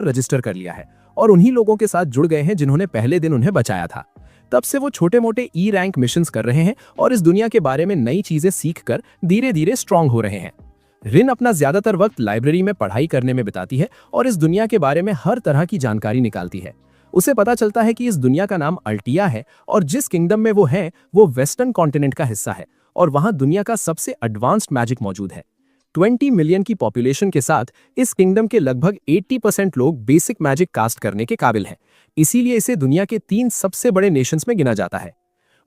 Register कर लिया है और उन्हीं लोगों के साथ जुड़ गए हैं जिन्होंने पहले दिन उन्हें बचाया था। तब से वो छोटे मोटे ई रैंक मिशंस कर रहे हैं और इस दुनिया के बारे में नई चीजें सीखकर धीरे धीरे स्ट्रांग हो रहे हैं। रिन अपना ज्यादातर वक्त लाइब्रेरी में पढ़ाई करने में बिताती है और इस दुनिया के बारे में हर तरह की जानकारी निकालती है। उसे पता चलता है कि इस दुनिया का नाम अल्टिया है और जिस किंगडम में वो है वो वेस्टर्न कॉन्टिनेंट का हिस्सा है और वहां दुनिया का सबसे एडवांस्ड मैजिक मौजूद है। 20 मिलियन की पॉपुलेशन के साथ इस किंगडम के लगभग 80% लोग बेसिक मैजिक कास्ट करने के काबिल हैं। इसीलिए इसे दुनिया के 3 सबसे बड़े नेशंस में गिना जाता है।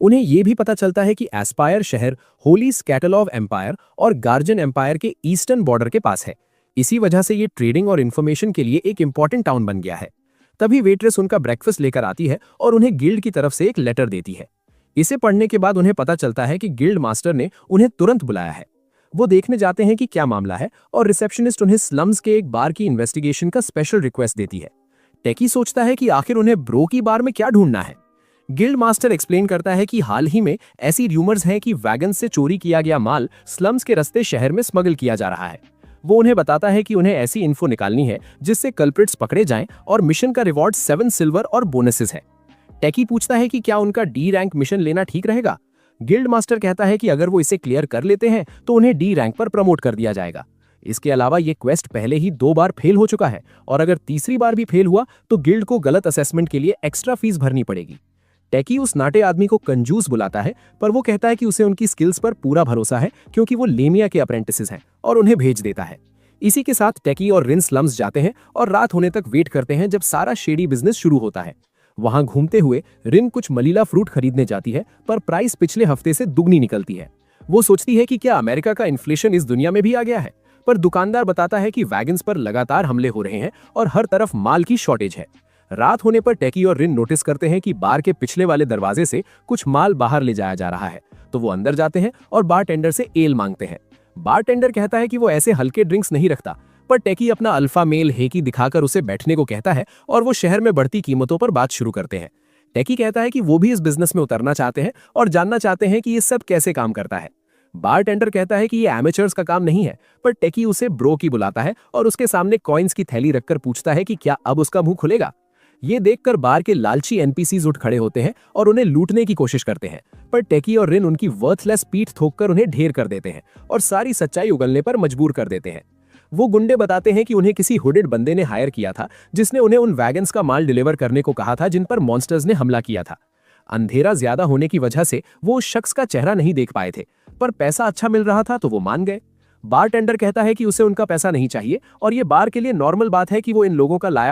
उन्हें यह भी पता चलता है कि एस्पायर शहर होली स्कैटलॉव एम्पायर और गार्जन एम्पायर के ईस्टर्न बॉर्डर के पास है। इसी वजह से ये ट्रेडिंग और इन्फॉर्मेशन के लिए एक इंपॉर्टेंट टाउन बन गया है। तभी वेट्रेस उनका ब्रेकफास्ट लेकर आती है और उन्हें गिल्ड की तरफ से एक लेटर देती है। इसे पढ़ने के बाद उन्हें पता चलता है कि गिल्ड मास्टर ने उन्हें तुरंत बुलाया है। वो देखने जाते हैं कि क्या मामला है और रिसेप्शनिस्ट उन्हें स्लम्स के एक बार की इन्वेस्टिगेशन का स्पेशल रिक्वेस्ट देती है। टेकी सोचता है कि आखिर उन्हें ब्रो की बार में क्या ढूंढना है। गिल्ड मास्टर एक्सप्लेन करता है कि हाल ही में ऐसी र्यूमर्स हैं कि वैगन से चोरी किया गया माल स्लम्स के रास्ते शहर में स्मगल किया जा रहा है। वो उन्हें बताता है कि उन्हें ऐसी इन्फो निकालनी है जिससे कल्प्रिट्स पकड़े जाएं और मिशन का रिवॉर्ड 7 सिल्वर और बोनसेस है। टेकी पूछता है कि क्या उनका डी रैंक मिशन लेना ठीक रहेगा। गिल्ड मास्टर कहता है कि अगर वो इसे क्लियर कर लेते हैं तो उन्हें डी रैंक पर प्रमोट कर दिया जाएगा। इसके अलावा ये क्वेस्ट पहले ही 2 बार फेल हो चुका है और अगर तीसरी बार भी फेल हुआ तो गिल्ड को गलत असेसमेंट के लिए एक्स्ट्रा फीस भरनी पड़ेगी। टेकी उस नाटे आदमी को कंजूस बुलाता है पर वो कहता है कि उसे उनकी स्किल्स पर पूरा भरोसा है क्योंकि वो लेमिया के अप्रेंटिसेस हैं और उन्हें भेज देता है। इसी के साथ टेकी और रिन स्लम्स जाते हैं और रात होने तक वेट करते हैं जब सारा शेडी बिजनेस शुरू होता है। वहां घूमते हुए रिन कुछ मलीला फ्रूट खरीदने जाती है पर प्राइस पिछले हफ्ते से दुगनी निकलती है। वो सोचती है कि क्या अमेरिका का इन्फ्लेशन इस दुनिया में भी आ गया है, पर दुकानदार बताता है कि वैगन्स पर लगातार हमले हो रहे हैं और हर तरफ माल की शॉर्टेज है। रात होने पर टेकी और रिन नोटिस करते हैं कि बार के पिछले वाले दरवाजे से कुछ माल बाहर ले जाया जा रहा है, तो वो अंदर जाते हैं और बारटेंडर से एल मांगते हैं। बारटेंडर कहता है कि वो ऐसे हल्के ड्रिंक्स नहीं रखता, पर टेकी अपना अल्फा मेल हेकी दिखाकर उसे बैठने को कहता है और वो शहर में बढ़ती कीमतों पर बात शुरू करते हैं। टेकी कहता है कि वो भी इस बिजनेस में उतरना चाहते हैं और जानना चाहते हैं कि ये सब कैसे काम करता है। बारटेंडर कहता है कि ये एमेचर्स का काम नहीं है, पर टेकी उसे ब्रो की बुलाता है और उसके सामने कॉइन्स की थैली रखकर पूछता है कि क्या अब उसका मुंह खुलेगा। ये देखकर बार के लालची एनपीसीज उठ खड़े होते हैं और उन्हें लूटने की कोशिश करते हैं, पर टेकी और रिन उनकी वर्थलेस पीठ थोककर उन्हें ढेर कर देते हैं और सारी सच्चाई उगलने पर मजबूर कर देते हैं। वो गुंडे बताते हैं कि उन्हें किसी हुडेड बंदे ने हायर किया था जिसने उन्हें उन वैगन्स का माल डिलीवर करने को कहा था जिन पर मॉन्स्टर्स ने हमला किया था। अंधेरा ज्यादा होने की वजह से वो उस शख्स का चेहरा नहीं देख पाए थे, पर पैसा अच्छा मिल रहा था तो वो मान गए। बारटेंडर कहता है कि उसे उनका पैसा नहीं चाहिए और ये बार के लिए नॉर्मल बात है कि वो इन लोगों का लाया